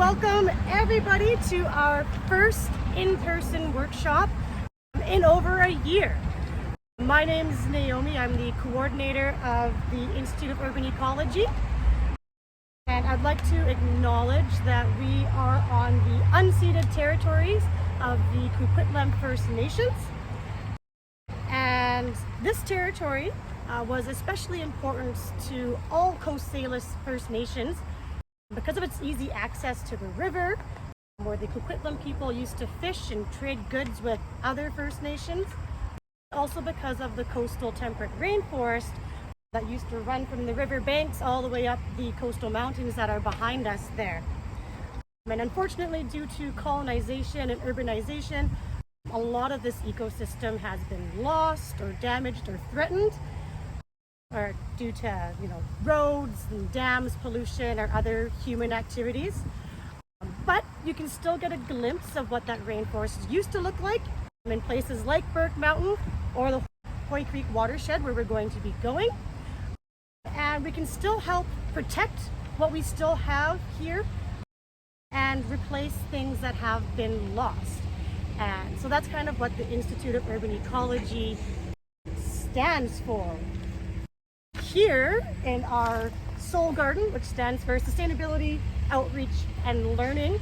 welcome everybody to our first in-person workshop in over a year. My name is Naomi. I'm the coordinator of the Institute of Urban Ecology. And I'd like to acknowledge that we are on the unceded territories of the Coquitlam First Nations. And this territory was especially important to all Coast Salish First Nations because of its easy access to the river, where the Coquitlam people used to fish and trade goods with other First Nations. Also because of the coastal temperate rainforest that used to run from the river banks all the way up the coastal mountains that are behind us there. And unfortunately, due to colonization and urbanization, a lot of this ecosystem has been lost or damaged or threatened, or due to roads and dams, pollution, or other human activities. But you can still get a glimpse of what that rainforest used to look like in places like Burke Mountain or the Hoy Creek watershed, where we're going to be going. And we can still help protect what we still have here and replace things that have been lost. And so that's kind of what the Institute of Urban Ecology stands for. Here in our Soul Garden, which stands for Sustainability, Outreach, and Learning,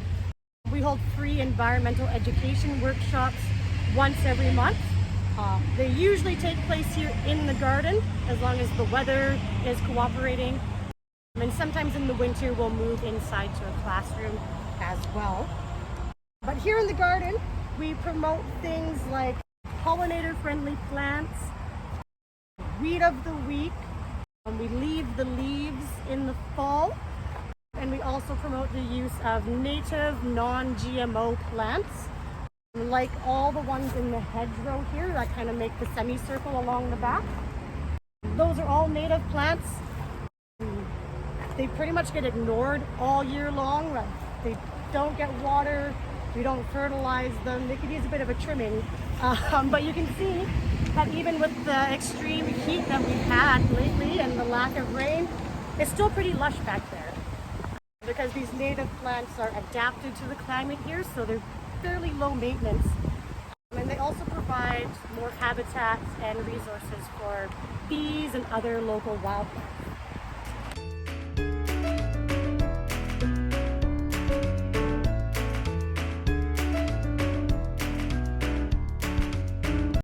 we hold free environmental education workshops once every month. They usually take place here in the garden, as long as the weather is cooperating. And sometimes in the winter, we'll move inside to a classroom as well. But here in the garden, we promote things like pollinator-friendly plants, weed of the week, and we leave the leaves in the fall. And we also promote the use of native non-GMO plants, like all the ones in the hedgerow here that kind of make the semicircle along the back. Those are all native plants. They pretty much get ignored all year long. They don't get water. We don't fertilize them. They could use a bit of a trimming. But you can see that even with the extreme heat that we've had lately and the lack of rain, it's still pretty lush back there, because these native plants are adapted to the climate here, so they're fairly low maintenance. And they also provide more habitat and resources for bees and other local wildlife.